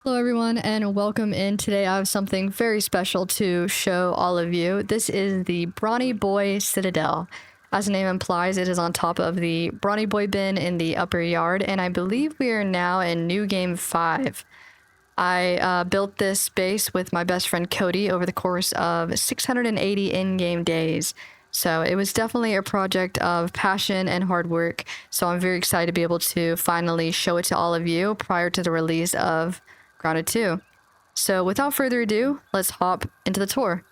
Hello everyone and welcome in. Today I have something very special to show all of you. This is the Brawny Boy Citadel. As the name implies, it is on top of the Brawny Boy bin in the upper yard, and I believe we are now in New Game 5. I built this base with my best friend Cody over the course of 680 in-game days. So it was definitely a project of passion and hard work. So I'm very excited to be able to finally show it to all of you prior to the release of Grounded 2. So without further ado, let's hop into the tour.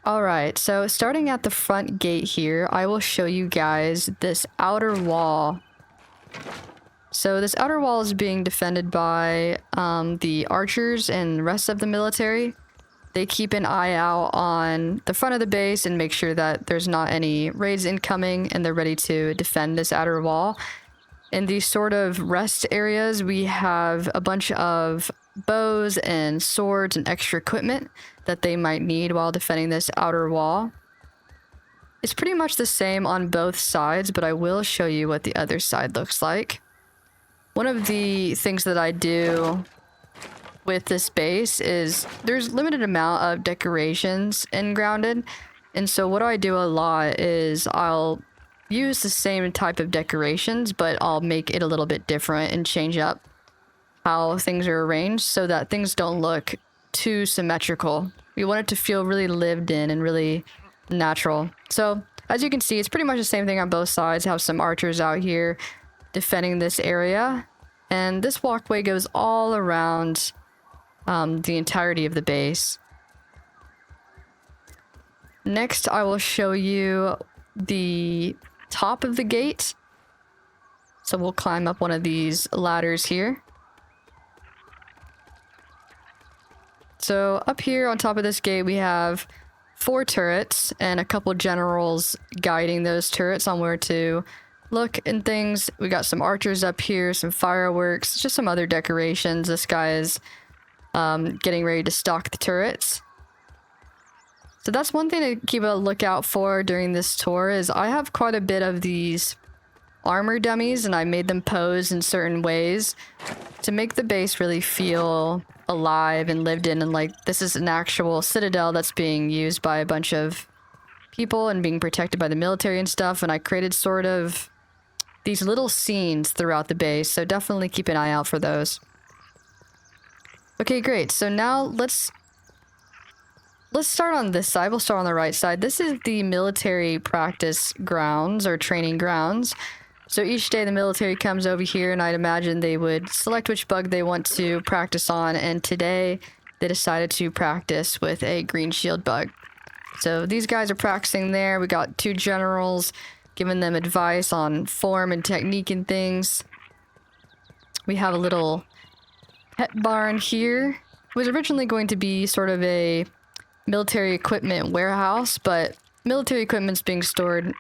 Alright, so starting at the front gate here, I will show you guys this outer wall. So this outer wall is being defended by the archers and the rest of the military. They keep an eye out on the front of the base and make sure that there's not any raids incoming, and they're ready to defend this outer wall. In these sort of rest areas, we have a bunch of bows and swords and extra equipment that they might need while defending this outer wall. It's pretty much the same on both sides, but I will show you what the other side looks like. One of the things that I do with this base is there's limited amount of decorations in Grounded, and so what I do a lot is I'll use the same type of decorations, but I'll make it a little bit different and change up how things are arranged so that things don't look too symmetrical. We want it to feel really lived in and really natural. So as you can see, it's pretty much the same thing on both sides. Have some archers out here defending this area, and this walkway goes all around the entirety of the base. Next, I will show you the top of the gate. So we'll climb up one of these ladders here. So up here on top of this gate, we have 4 turrets and a couple generals guiding those turrets on where to look and things. We got some archers up here, some fireworks, just some other decorations. This guy is getting ready to stock the turrets. So that's one thing to keep a lookout for during this tour is I have quite a bit of these armor dummies, and I made them pose in certain ways to make the base really feel alive and lived in, and like this is an actual citadel that's being used by a bunch of people and being protected by the military and stuff. And I created sort of these little scenes throughout the base, so definitely keep an eye out for those. Okay, great. So now let's start on this side. We'll start on the right side. This is the military practice grounds or training grounds. So each day the military comes over here, and I'd imagine they would select which bug they want to practice on, and today they decided to practice with a green shield bug. So these guys are practicing there. We got 2 generals giving them advice on form and technique and things. We have a little pet barn here. It was originally going to be sort of a military equipment warehouse, but military equipment's being stored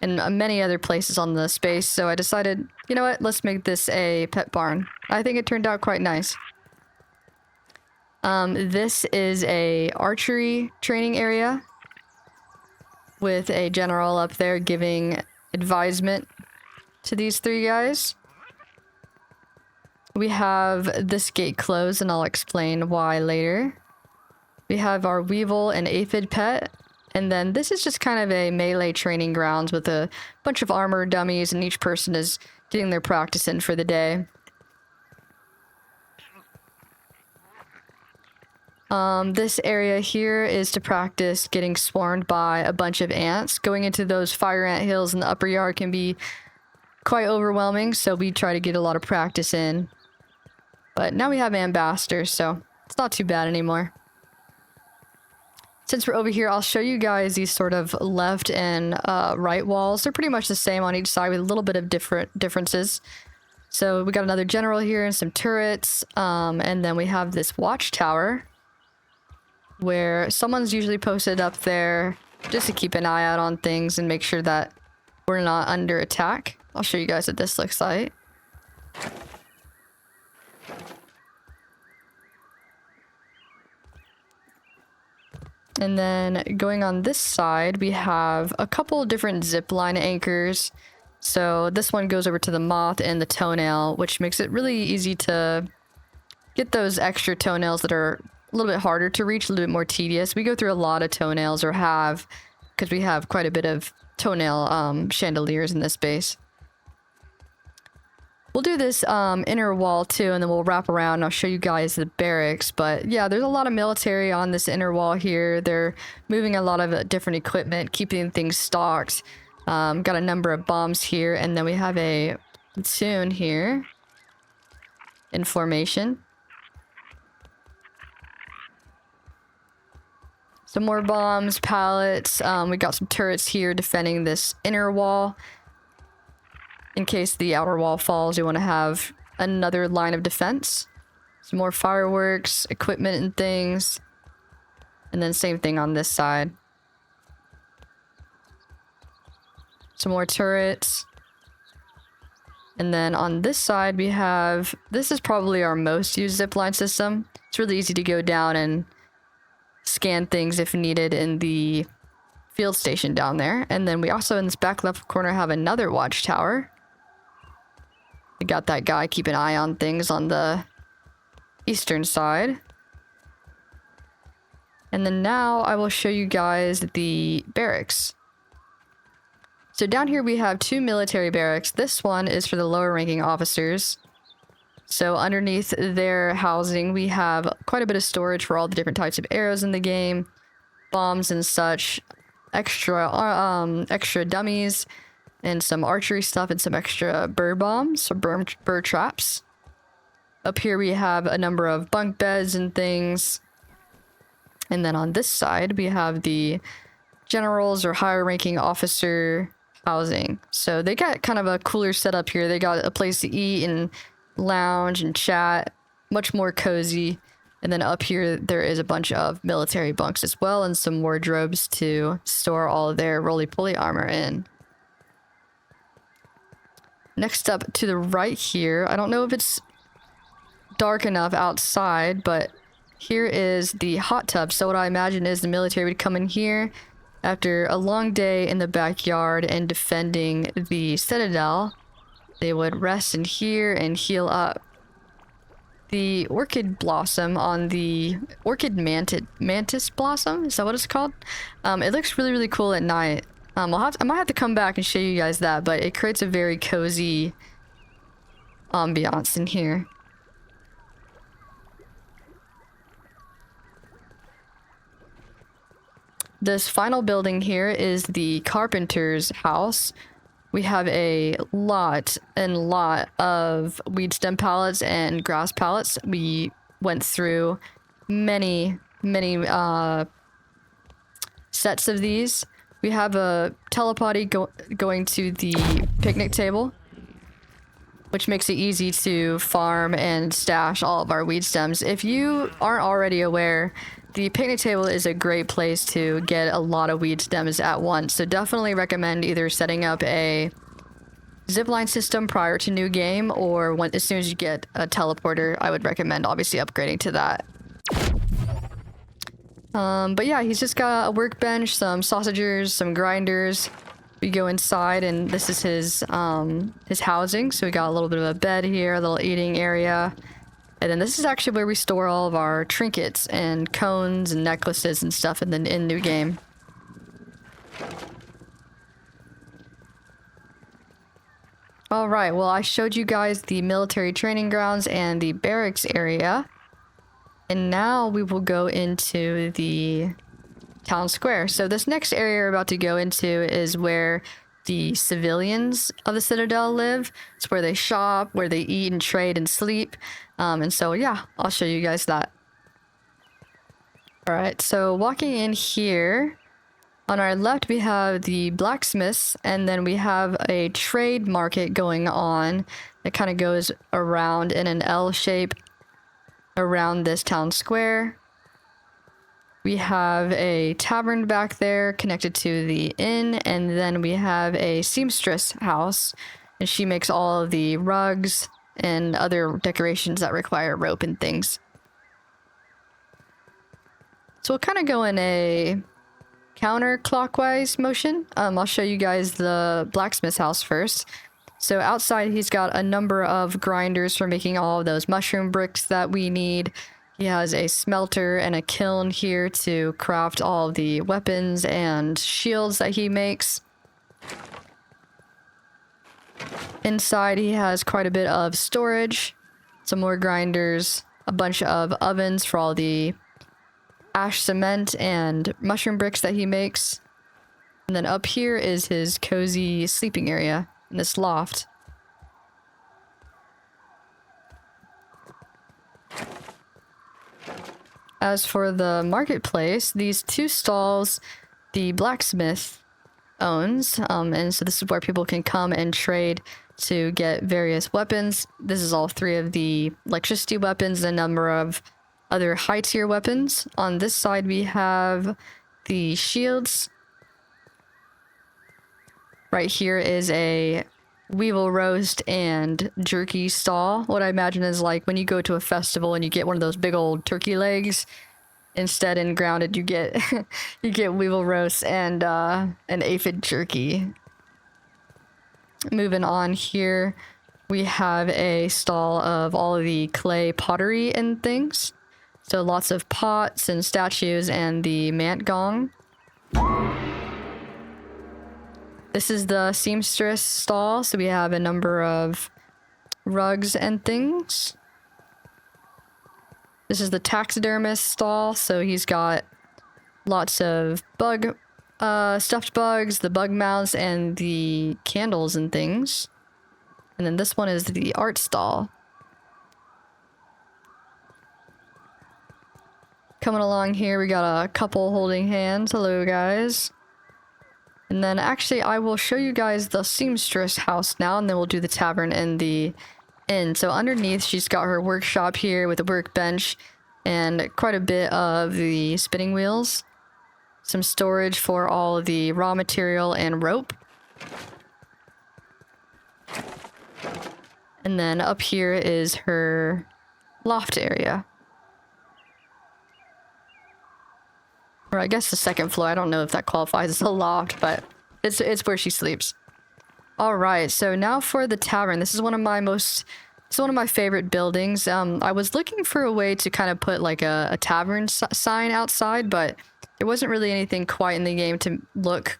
in many other places on the space, so I decided, you know what, let's make this a pet barn. I think it turned out quite nice. This is a archery training area with a general up there giving advisement to these 3 guys. We have this gate closed, and I'll explain why later. We have our weevil and aphid pet. And then this is just kind of a melee training grounds with a bunch of armor dummies, and each person is getting their practice in for the day. This area here is to practice getting swarmed by a bunch of ants. Going into those fire ant hills in the upper yard can be quite overwhelming, so we try to get a lot of practice in. But now we have ambassadors, so it's not too bad anymore. Since we're over here, I'll show you guys these sort of left and right walls. They're pretty much the same on each side with a little bit of differences. So we got another general here and some turrets. And then we have this watchtower where someone's usually posted up there just to keep an eye out on things and make sure that we're not under attack. I'll show you guys what this looks like. And then going on this side, we have a couple different zipline anchors. So this one goes over to the moth and the toenail, which makes it really easy to get those extra toenails that are a little bit harder to reach, a little bit more tedious. We go through a lot of toenails, or have, because we have quite a bit of toenail chandeliers in this base. We'll do this inner wall too, and then we'll wrap around and I'll show you guys the barracks. But yeah, there's a lot of military on this inner wall here. They're moving a lot of different equipment, keeping things stocked. Got a number of bombs here, and then we have a platoon here in formation. Some more bombs, pallets. We got some turrets here defending this inner wall. In case the outer wall falls, you want to have another line of defense. Some more fireworks, equipment and things. And then same thing on this side. Some more turrets. And then on this side we have, this is probably our most used zipline system. It's really easy to go down and scan things if needed in the field station down there. And then we also in this back left corner have another watchtower. We got that guy keep an eye on things on the eastern side. And then now I will show you guys the barracks. So down here we have two military barracks. This one is for the lower ranking officers. So underneath their housing we have quite a bit of storage for all the different types of arrows in the game, bombs and such, extra dummies, and some archery stuff, and some extra bird bombs, so bird traps. Up here we have a number of bunk beds and things. And then on this side we have the generals or higher ranking officer housing. So they got kind of a cooler setup here. They got a place to eat and lounge and chat, much more cozy. And then up here there is a bunch of military bunks as well, and some wardrobes to store all of their roly-poly armor in. Next up to the right here, I don't know if it's dark enough outside, but here is the hot tub. So what I imagine is the military would come in here after a long day in the backyard and defending the citadel. They would rest in here and heal up. The orchid blossom on the orchid mantis blossom, is that what it's called? It looks really, really cool at night. I might have to come back and show you guys that, but it creates a very cozy ambiance in here. This final building here is the carpenter's house. We have a lot of weed stem pallets and grass pallets. We went through many sets of these. We have a telepotty going to the picnic table, which makes it easy to farm and stash all of our weed stems. If you aren't already aware, the picnic table is a great place to get a lot of weed stems at once. So definitely recommend either setting up a zipline system prior to new game, or as soon as you get a teleporter, I would recommend obviously upgrading to that. But yeah, he's just got a workbench, some sausagers, some grinders. We go inside and this is his housing. So we got a little bit of a bed here, a little eating area. And then this is actually where we store all of our trinkets and cones and necklaces and stuff in new game. Alright, well I showed you guys the military training grounds and the barracks area. And now we will go into the town square. So this next area we're about to go into is where the civilians of the Citadel live. It's where they shop, where they eat and trade and sleep. And so yeah, I'll show you guys that. Alright, so walking in here, on our left we have the blacksmiths, and then we have a trade market going on that kind of goes around in an L shape around this town square. We have a tavern back there connected to the inn, and then we have a seamstress house, and she makes all of the rugs and other decorations that require rope and things. So we'll kind of go in a counterclockwise motion. I'll show you guys the blacksmith's house first. So outside he's got a number of grinders for making all of those mushroom bricks that we need. He has a smelter and a kiln here to craft all of the weapons and shields that he makes. Inside he has quite a bit of storage, some more grinders, a bunch of ovens for all the ash cement and mushroom bricks that he makes. And then up here is his cozy sleeping area in this loft. As for the marketplace, these two stalls the blacksmith owns, and so this is where people can come and trade to get various weapons. This is all three of the electricity weapons and a number of other high tier weapons. On this side we have the shields. Right here is a weevil roast and jerky stall. What I imagine is like when you go to a festival and you get one of those big old turkey legs. Instead, in Grounded, you get you get weevil roast and an aphid jerky. Moving on here, we have a stall of all of the clay pottery and things. So lots of pots and statues and the mant gong. This is the seamstress stall, so we have a number of rugs and things. This is the taxidermist stall, so he's got lots of stuffed bugs, the bug mouths, and the candles and things. And then this one is the art stall. Coming along here, we got a couple holding hands. Hello, guys. And then actually, I will show you guys the seamstress house now, and then we'll do the tavern and the inn. So underneath, she's got her workshop here with a workbench and quite a bit of the spinning wheels. Some storage for all of the raw material and rope. And then up here is her loft area. Or I guess the second floor. I don't know if that qualifies as a loft, but it's where she sleeps. All right, so now for the tavern. This is one of my favorite buildings. I was looking for a way to kind of put like a tavern sign outside, but there wasn't really anything quite in the game to look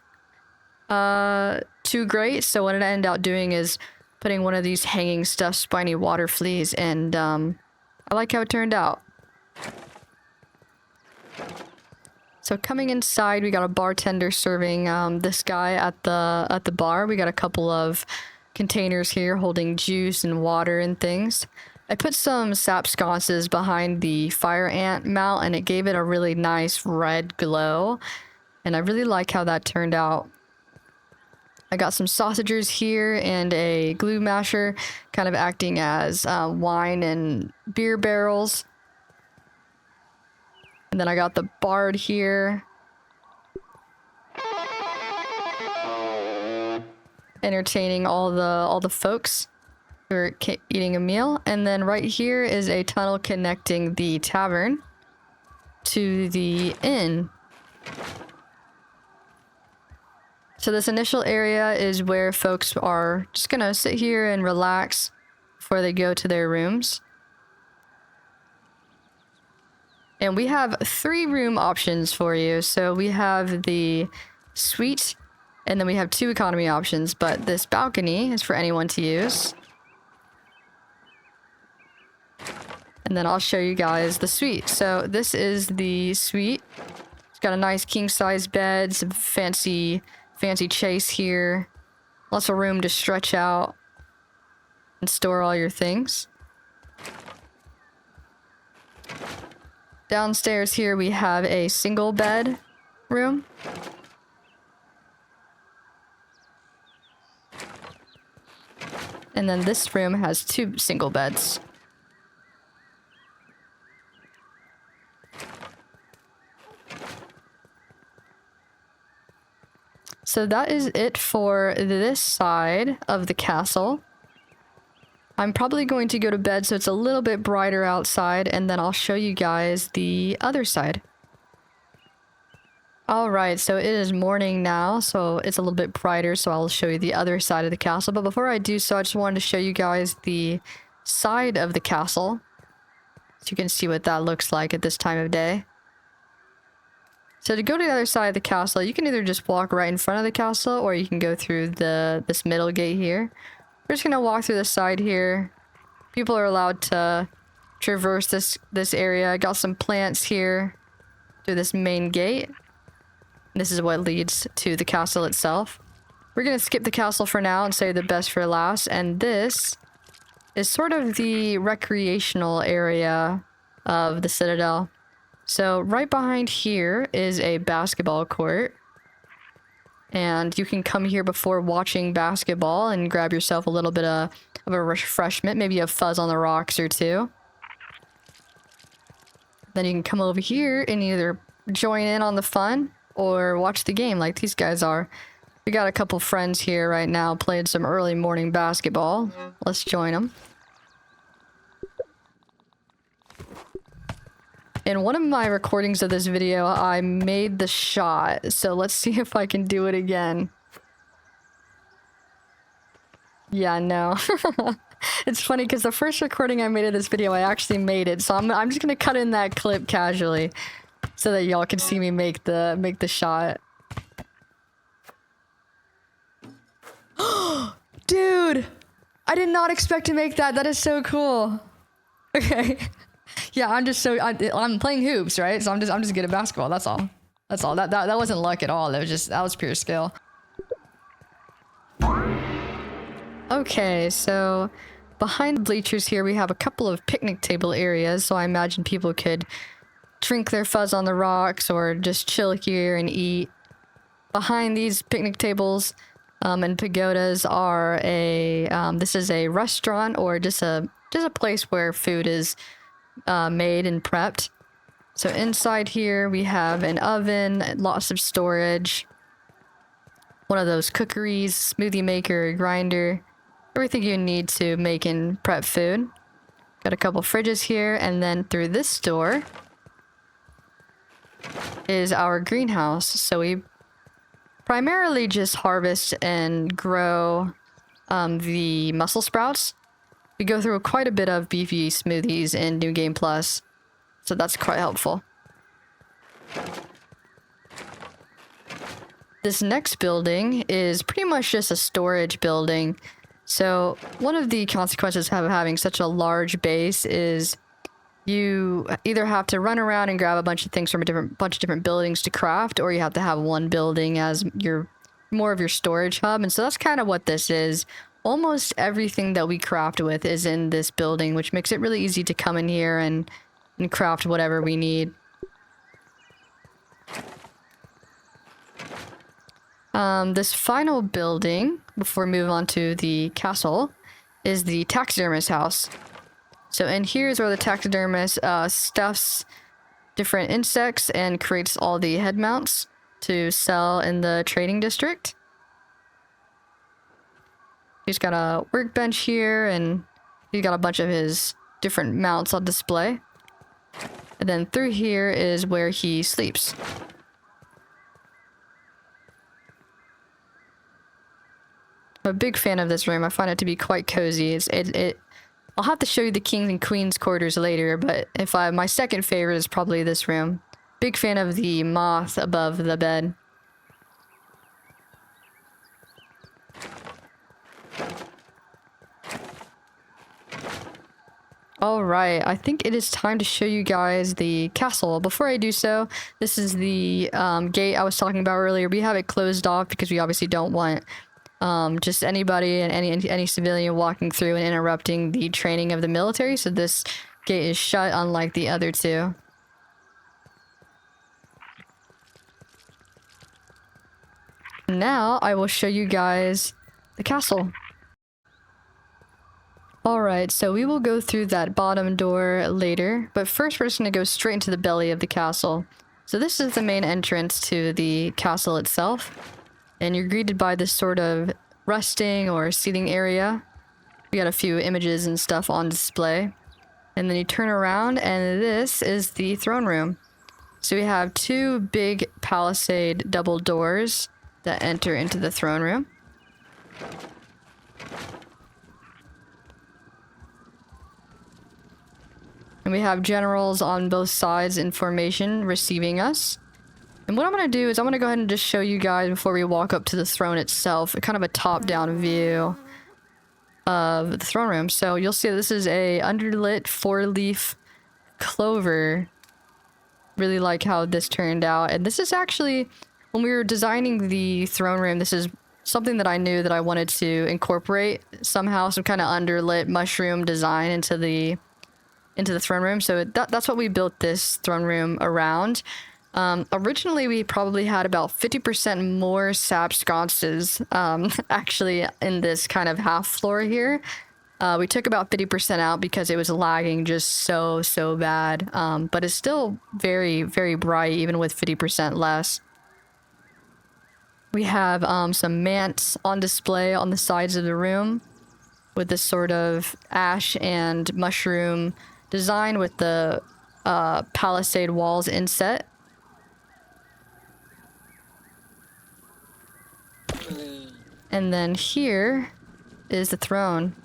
too great. So what I ended up doing is putting one of these hanging stuffed spiny water fleas, and I like how it turned out. So coming inside, we got a bartender serving this guy at the bar. We got a couple of containers here holding juice and water and things. I put some sap sconces behind the fire ant mount, and it gave it a really nice red glow. And I really like how that turned out. I got some sausages here and a glue masher, kind of acting as wine and beer barrels. And then I got the bard here. Entertaining all the folks who are eating a meal. And then right here is a tunnel connecting the tavern to the inn. So this initial area is where folks are just gonna sit here and relax before they go to their rooms. And we have 3 room options for you. So we have the suite, and then we have 2 economy options, but this balcony is for anyone to use. And then I'll show you guys the suite. So this is the suite. It's got a nice king-size bed, some fancy chase here. Lots of room to stretch out and store all your things. Downstairs here we have a single bed room. And then this room has 2 single beds. So that is it for this side of the castle. I'm probably going to go to bed so it's a little bit brighter outside, and then I'll show you guys the other side. Alright, so it is morning now, so it's a little bit brighter, so I'll show you the other side of the castle. But before I do so, I just wanted to show you guys the side of the castle, so you can see what that looks like at this time of day. So to go to the other side of the castle, you can either just walk right in front of the castle, or you can go through this middle gate here. We're just gonna walk through the side here. People are allowed to traverse this area. I got some plants here through this main gate. This is what leads to the castle itself. We're gonna skip the castle for now and save the best for last. And this is sort of the recreational area of the Citadel. So right behind here is a basketball court. And you can come here before watching basketball and grab yourself a little bit of a refreshment, maybe a fuzz on the rocks or two. Then you can come over here and either join in on the fun or watch the game like these guys are. We got a couple friends here right now playing some early morning basketball. Let's join them. In one of my recordings of this video, I made the shot, so let's see if I can do it again. Yeah, no. It's funny because the first recording I made of this video, I actually made it, so I'm just gonna cut in that clip casually so that y'all can see me make the shot. Dude! I did not expect to make that. That is so cool. Okay. Yeah, I'm playing hoops, right? So I'm just good at basketball. That's all. That's all. That wasn't luck at all. That was pure skill. Okay, so behind the bleachers here we have a couple of picnic table areas, so I imagine people could drink their fuzz on the rocks or just chill here and eat. Behind these picnic tables and pagodas are this is a restaurant or just a place where food is made and prepped. So inside here we have an oven, lots of storage, one of those cookeries, smoothie maker, grinder, everything you need to make and prep food. Got a couple fridges here, and then through this door is our greenhouse. So we primarily just harvest and grow the mussel sprouts. We go through quite a bit of beefy smoothies in New Game Plus, so that's quite helpful. This next building is pretty much just a storage building. So one of the consequences of having such a large base is you either have to run around and grab a bunch of things from a bunch of different buildings to craft, or you have to have one building as more of your storage hub. And so that's kind of what this is. Almost everything that we craft with is in this building, which makes it really easy to come in here and craft whatever we need. This final building, before we move on to the castle, is the taxidermist house. So in here is where the taxidermist stuffs different insects and creates all the head mounts to sell in the trading district. He's got a workbench here, and he's got a bunch of his different mounts on display. And then through here is where he sleeps. I'm a big fan of this room. I find it to be quite cozy. I'll have to show you the kings and queens quarters later, but my second favorite is probably this room. Big fan of the moth above the bed. Alright, I think it is time to show you guys the castle. Before I do so, this is the gate I was talking about earlier. We have it closed off because we obviously don't want just anybody and any civilian walking through and interrupting the training of the military. So this gate is shut, unlike the other two. Now I will show you guys the castle. Alright, so we will go through that bottom door later, but first we're just going to go straight into the belly of the castle. So this is the main entrance to the castle itself. And you're greeted by this sort of resting or seating area. We got a few images and stuff on display. And then you turn around and this is the throne room. So we have two big palisade double doors that enter into the throne room. And we have generals on both sides in formation receiving us. And what I'm going to do is I'm going to go ahead and just show you guys before we walk up to the throne itself, kind of a top-down view of the throne room. So you'll see this is a underlit 4-leaf clover. Really like how this turned out. And this is actually, when we were designing the throne room, this is something that I knew that I wanted to incorporate somehow, some kind of underlit mushroom design into the throne room. So that's what we built this throne room around. Originally, we probably had about 50% more sap sconces actually in this kind of half floor here. We took about 50% out because it was lagging just so bad. But it's still very, very bright even with 50% less. We have some mants on display on the sides of the room with this sort of ash and mushroom design with the palisade walls inset. And then here is the throne.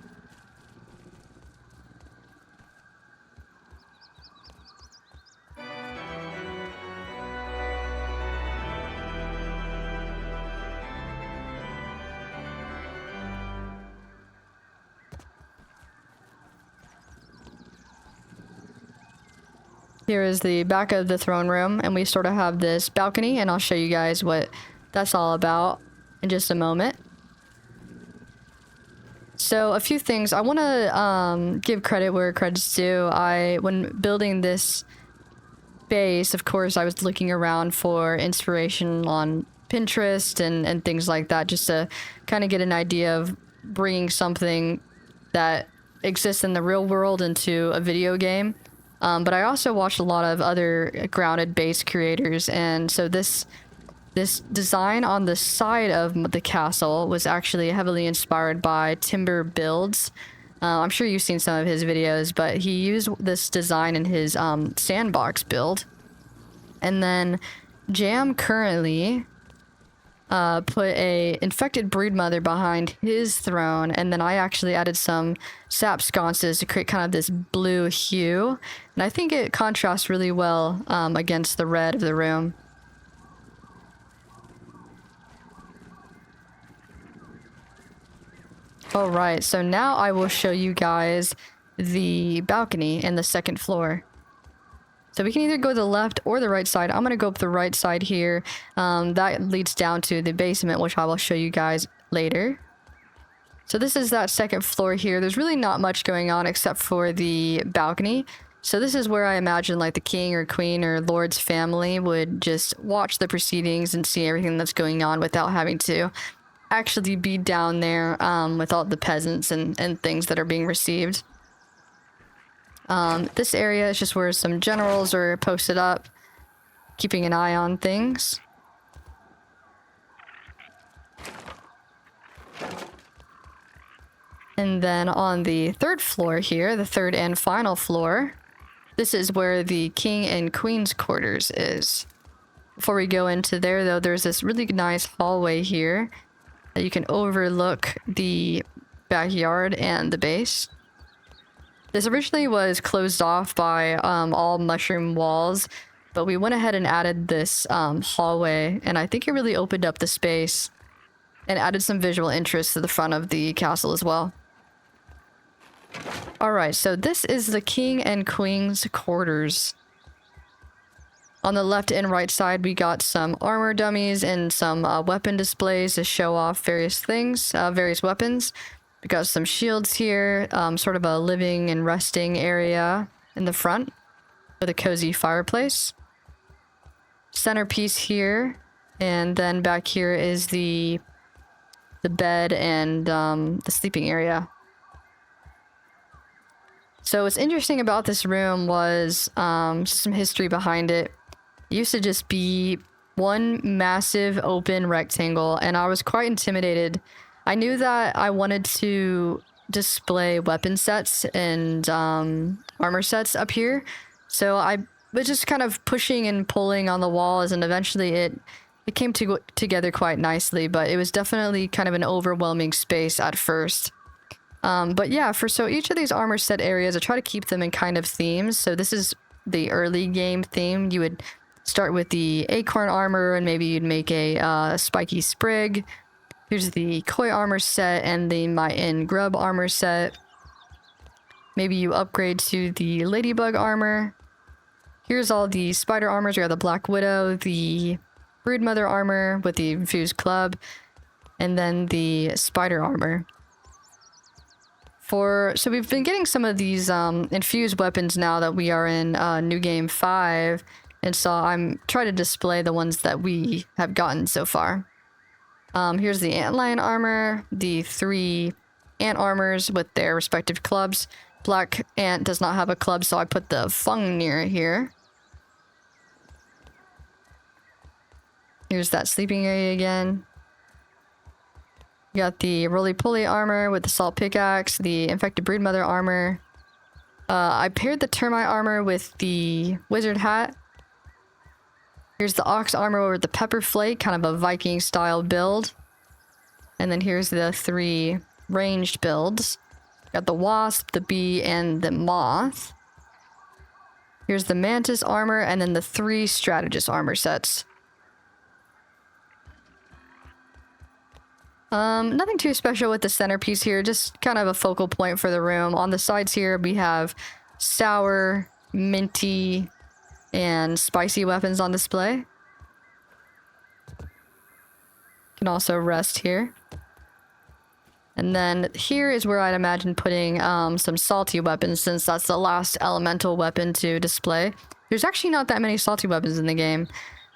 Here is the back of the throne room, and we sort of have this balcony, and I'll show you guys what that's all about in just a moment. So a few things. I want to give credit where credit's due. When building this base, of course, I was looking around for inspiration on Pinterest and things like that, just to kind of get an idea of bringing something that exists in the real world into a video game. But I also watched a lot of other grounded base creators, and so this design on the side of the castle was actually heavily inspired by Timber Builds. I'm sure you've seen some of his videos, but he used this design in his sandbox build. And then Jam currently put a infected broodmother behind his throne, and then I actually added some sap sconces to create kind of this blue hue. And I think it contrasts really well against the red of the room. Alright, so now I will show you guys the balcony and the second floor. So we can either go to the left or the right side. I'm going to go up the right side here. That leads down to the basement, which I will show you guys later. So this is that second floor here. There's really not much going on except for the balcony. So this is where I imagine like the king or queen or lord's family would just watch the proceedings and see everything that's going on without having to actually be down there with all the peasants and things that are being received. This area is just where some generals are posted up, keeping an eye on things. And then on the third floor here, the third and final floor, this is where the king and queen's quarters is. Before we go into there, though, there's this really nice hallway here. You can overlook the backyard and the base. This originally was closed off by all mushroom walls, but we went ahead and added this hallway, and I think it really opened up the space and added some visual interest to the front of the castle as well. Alright, so this is the king and queen's quarters. On the left and right side, we got some armor dummies and some weapon displays to show off various things, various weapons. We got some shields here, sort of a living and resting area in the front with a cozy fireplace. Centerpiece here, and then back here is the bed and the sleeping area. So what's interesting about this room was some history behind it. It used to just be one massive open rectangle, and I was quite intimidated. I knew that I wanted to display weapon sets and armor sets up here, so I was just kind of pushing and pulling on the walls, and eventually it came together quite nicely, but it was definitely kind of an overwhelming space at first. But yeah, so each of these armor set areas, I try to keep them in kind of themes. So this is the early game theme. You would start with the acorn armor, and maybe you'd make a spiky sprig. Here's the koi armor set and the mitten grub armor set. Maybe you upgrade to the ladybug armor. Here's all the spider armors. We have the black widow, the broodmother armor with the infused club, and then the spider armor. So we've been getting some of these infused weapons now that we are in New Game 5, and so I'm trying to display the ones that we have gotten so far. Here's the antlion armor, the 3 ant armors with their respective clubs. Black ant does not have a club, so I put the fung near here. Here's that sleeping area again. You got the roly-poly armor with the salt pickaxe, the infected broodmother armor. I paired the termite armor with the wizard hat. Here's the ox armor with the pepper flake, kind of a Viking style build. And then here's the 3 ranged builds. Got the wasp, the bee, and the moth. Here's the mantis armor, and then the 3 strategist armor sets. Nothing too special with the centerpiece here, just kind of a focal point for the room. On the sides here, we have sour, minty, and spicy weapons on display. You can also rest here. And then here is where I'd imagine putting some salty weapons, since that's the last elemental weapon to display. There's actually not that many salty weapons in the game,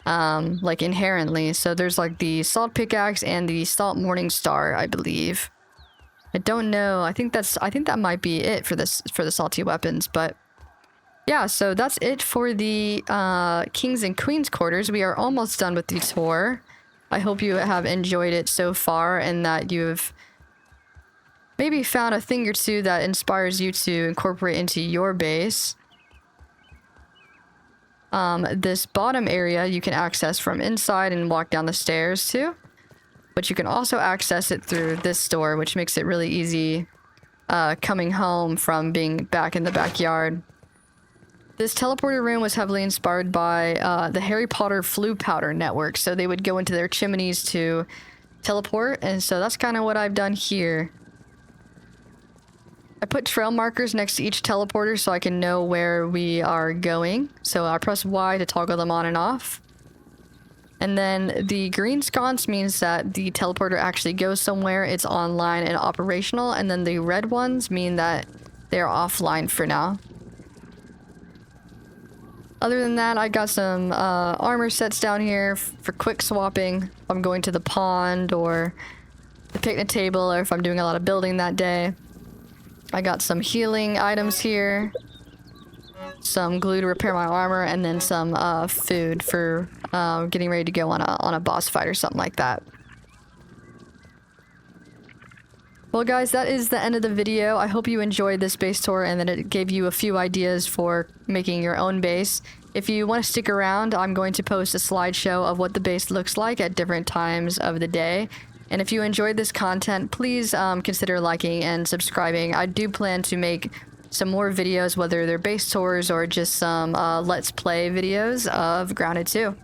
like inherently. So there's like the salt pickaxe and the salt morning star, I believe. I don't know. I think that might be it for the salty weapons, but yeah, so that's it for the Kings and Queens quarters. We are almost done with the tour. I hope you have enjoyed it so far, and that you've maybe found a thing or two that inspires you to incorporate into your base. This bottom area you can access from inside and walk down the stairs too. But you can also access it through this door, which makes it really easy coming home from being back in the backyard. This teleporter room was heavily inspired by the Harry Potter Floo Powder network. So they would go into their chimneys to teleport, and so that's kind of what I've done here. I put trail markers next to each teleporter so I can know where we are going. So I press Y to toggle them on and off. And then the green sconce means that the teleporter actually goes somewhere, it's online and operational. And then the red ones mean that they're offline for now. Other than that, I got some armor sets down here for quick swapping. If I'm going to the pond or the picnic table, or if I'm doing a lot of building that day. I got some healing items here, some glue to repair my armor, and then some food for getting ready to go on a boss fight or something like that. Well guys, that is the end of the video. I hope you enjoyed this base tour and that it gave you a few ideas for making your own base. If you want to stick around, I'm going to post a slideshow of what the base looks like at different times of the day. And if you enjoyed this content, please consider liking and subscribing. I do plan to make some more videos, whether they're base tours or just some Let's Play videos of Grounded 2.